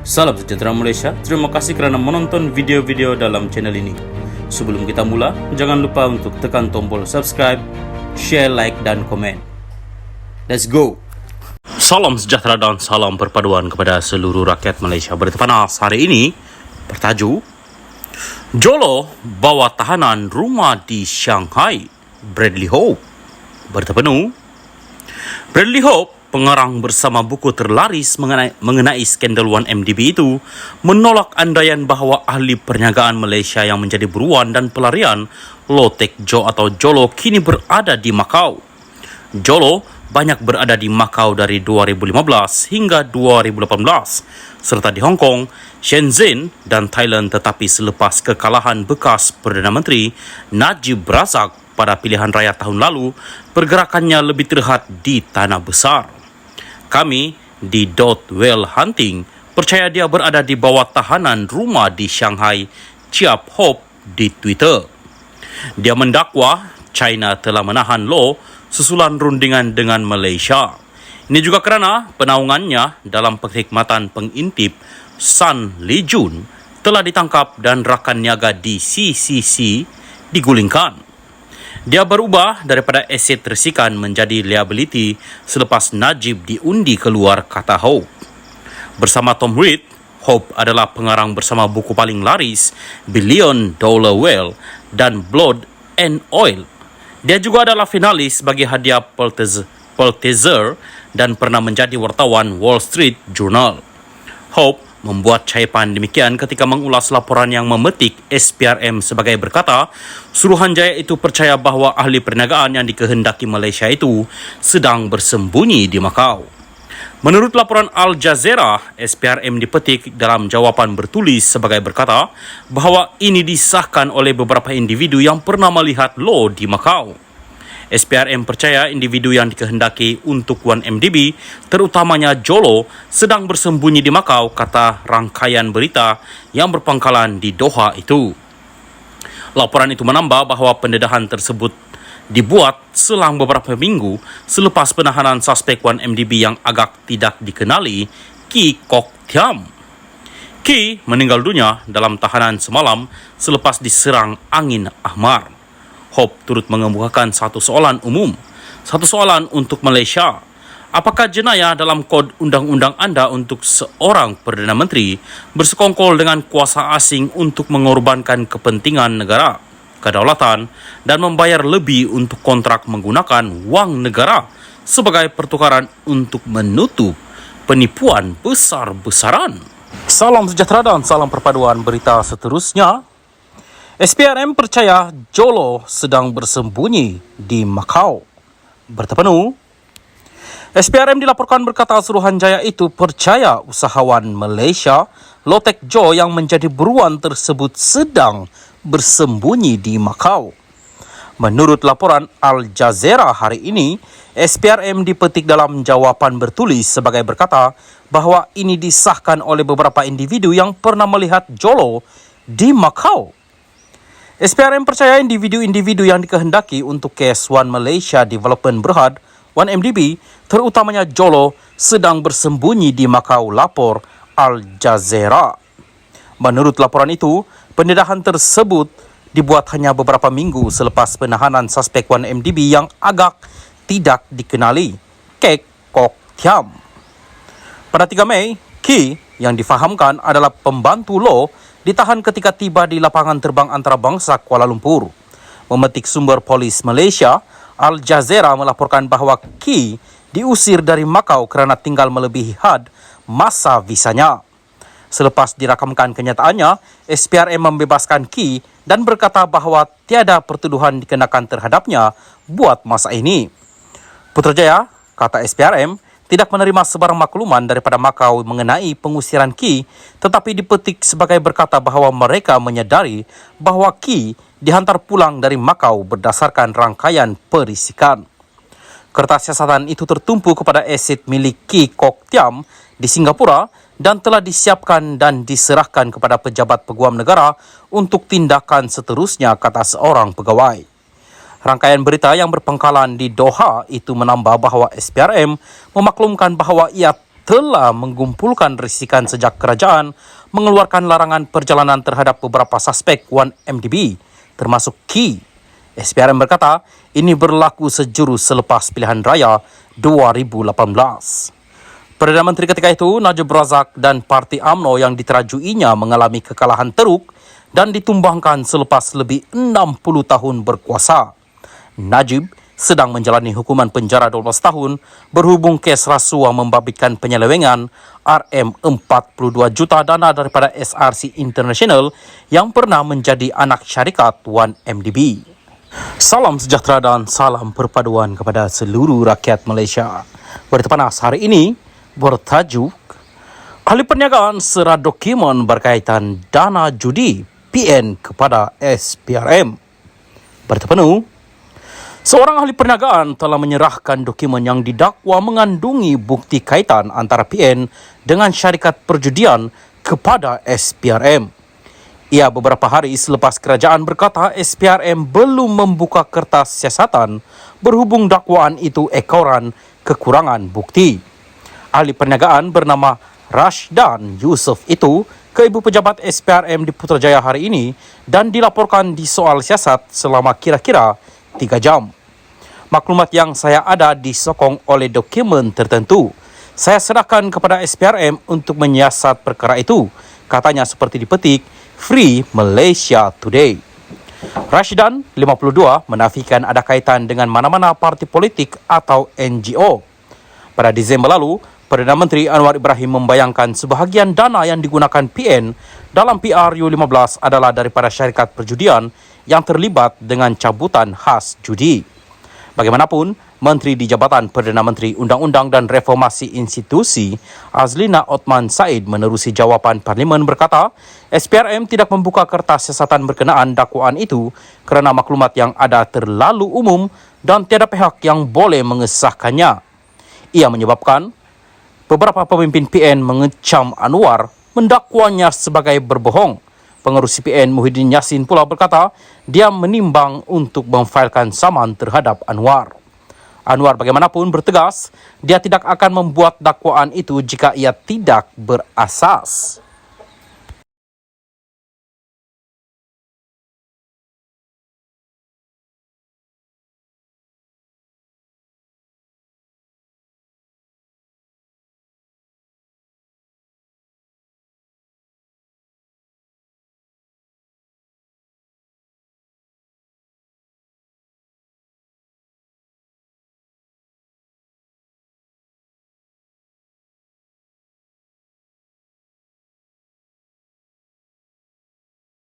Salam sejahtera Malaysia, terima kasih kerana menonton video-video dalam channel ini. Sebelum kita mula, jangan lupa untuk tekan tombol subscribe, share, like dan komen. Let's go! Salam sejahtera dan salam perpaduan kepada seluruh rakyat Malaysia. Berita panas hari ini bertajuk Jolo bawa tahanan rumah di Shanghai, Bradley Hope. Berita penuh, Bradley Hope, pengarang bersama buku terlaris mengenai skandal 1MDB itu, menolak andaian bahawa ahli perniagaan Malaysia yang menjadi buruan dan pelarian Low Tech Joe atau Jolo kini berada di Macau. Jolo banyak berada di Macau dari 2015 hingga 2018, serta di Hong Kong, Shenzhen dan Thailand, tetapi selepas kekalahan bekas Perdana Menteri Najib Razak pada pilihan raya tahun lalu, pergerakannya lebih terlihat di tanah besar. Kami di Whale Hunting percaya dia berada di bawah tahanan rumah di Shanghai, Chiap Hope di Twitter. Dia mendakwa China telah menahan Law susulan rundingan dengan Malaysia. Ini juga kerana penaungannya dalam perkhidmatan pengintip Sun Lijun telah ditangkap dan rakan niaga di CCC digulingkan. Dia berubah daripada aset tersikan menjadi liability selepas Najib diundi keluar, kata Hope. Bersama Tom Reed, Hope adalah pengarang bersama buku paling laris Billion Dollar Whale dan Blood and Oil. Dia juga adalah finalis bagi hadiah Pulitzer dan pernah menjadi wartawan Wall Street Journal. Hope membuat caipan demikian ketika mengulas laporan yang memetik SPRM sebagai berkata, Suruhanjaya itu percaya bahawa ahli perniagaan yang dikehendaki Malaysia itu sedang bersembunyi di Macau. Menurut laporan Al Jazeera, SPRM dipetik dalam jawapan bertulis sebagai berkata bahawa ini disahkan oleh beberapa individu yang pernah melihat Law di Macau. SPRM percaya individu yang dikehendaki untuk 1MDB, terutamanya Jolo, sedang bersembunyi di Macau, kata rangkaian berita yang berpangkalan di Doha itu. Laporan itu menambah bahawa pendedahan tersebut dibuat selang beberapa minggu selepas penahanan suspek 1MDB yang agak tidak dikenali, Ki Kok Thiam. Ki meninggal dunia dalam tahanan semalam selepas diserang angin ahmar. Hope turut mengemukakan satu soalan umum, satu soalan untuk Malaysia. Apakah jenayah dalam kod undang-undang anda untuk seorang Perdana Menteri bersekongkol dengan kuasa asing untuk mengorbankan kepentingan negara, kedaulatan dan membayar lebih untuk kontrak menggunakan wang negara sebagai pertukaran untuk menutup penipuan besar-besaran? Salam sejahtera dan salam perpaduan berita seterusnya. SPRM percaya Jolo sedang bersembunyi di Macau. Berita penuh, SPRM dilaporkan berkata Suruhanjaya itu percaya usahawan Malaysia Low Tech Joe yang menjadi buruan tersebut sedang bersembunyi di Macau. Menurut laporan Al Jazeera hari ini, SPRM dipetik dalam jawapan bertulis sebagai berkata bahawa ini disahkan oleh beberapa individu yang pernah melihat Jolo di Macau. SPRM percaya individu-individu yang dikehendaki untuk kes One Malaysia Development Berhad, 1MDB, terutamanya Jolo, sedang bersembunyi di Macau, lapor Al Jazeera. Menurut laporan itu, pendedahan tersebut dibuat hanya beberapa minggu selepas penahanan suspek 1MDB yang agak tidak dikenali, Ki Kok Thiam. Pada 3 Mei, Ki yang difahamkan adalah pembantu Law ditahan ketika tiba di lapangan terbang antarabangsa Kuala Lumpur. Memetik sumber polis Malaysia, Al Jazeera melaporkan bahawa Ki diusir dari Macau kerana tinggal melebihi had masa visanya. Selepas dirakamkan kenyataannya, SPRM membebaskan Ki dan berkata bahawa tiada pertuduhan dikenakan terhadapnya buat masa ini. Putrajaya, kata SPRM, tidak menerima sebarang makluman daripada Macau mengenai pengusiran Ki, tetapi dipetik sebagai berkata bahawa mereka menyadari bahawa Ki dihantar pulang dari Macau berdasarkan rangkaian perisikan. Kertas siasatan itu tertumpu kepada aset milik Ki Kok Thiam di Singapura dan telah disiapkan dan diserahkan kepada pejabat peguam negara untuk tindakan seterusnya, kata seorang pegawai. Rangkaian berita yang berpangkalan di Doha itu menambah bahawa SPRM memaklumkan bahawa ia telah mengumpulkan risikan sejak kerajaan mengeluarkan larangan perjalanan terhadap beberapa suspek 1MDB, termasuk Ki. SPRM berkata, ini berlaku sejurus selepas pilihan raya 2018. Perdana Menteri ketika itu, Najib Razak dan Parti UMNO yang diterajuinya mengalami kekalahan teruk dan ditumbangkan selepas lebih 60 tahun berkuasa. Najib sedang menjalani hukuman penjara 12 tahun berhubung kes rasuah membabitkan penyelewengan RM42 juta dana daripada SRC International yang pernah menjadi anak syarikat 1MDB. Salam sejahtera dan salam perpaduan kepada seluruh rakyat Malaysia. Berita panas hari ini bertajuk Ahli Perniagaan serah dokumen berkaitan dana judi PN kepada SPRM. Berita penuh, seorang ahli perniagaan telah menyerahkan dokumen yang didakwa mengandungi bukti kaitan antara PN dengan syarikat perjudian kepada SPRM. Ia beberapa hari selepas kerajaan berkata SPRM belum membuka kertas siasatan berhubung dakwaan itu ekoran kekurangan bukti. Ahli perniagaan bernama Rashdan Yusof itu ke Ibu Pejabat SPRM di Putrajaya hari ini dan dilaporkan di soal siasat selama kira-kira 3 jam. Maklumat yang saya ada disokong oleh dokumen tertentu. Saya serahkan kepada SPRM untuk menyiasat perkara itu, katanya seperti dipetik Free Malaysia Today. Rashdan, 52, menafikan ada kaitan dengan mana-mana parti politik atau NGO. Pada Disember lalu, Perdana Menteri Anwar Ibrahim membayangkan sebahagian dana yang digunakan PN dalam PRU15 adalah daripada syarikat perjudian yang terlibat dengan cabutan khas judi. Bagaimanapun, Menteri di Jabatan Perdana Menteri Undang-Undang dan Reformasi Institusi Azlina Othman Said menerusi jawapan Parlimen berkata, SPRM tidak membuka kertas siasatan berkenaan dakwaan itu kerana maklumat yang ada terlalu umum dan tiada pihak yang boleh mengesahkannya. Ia menyebabkan beberapa pemimpin PN mengecam Anwar mendakwanya sebagai berbohong. Pengerusi PN Muhyiddin Yassin pula berkata dia menimbang untuk memfailkan saman terhadap Anwar. Anwar bagaimanapun bertegas dia tidak akan membuat dakwaan itu jika ia tidak berasas.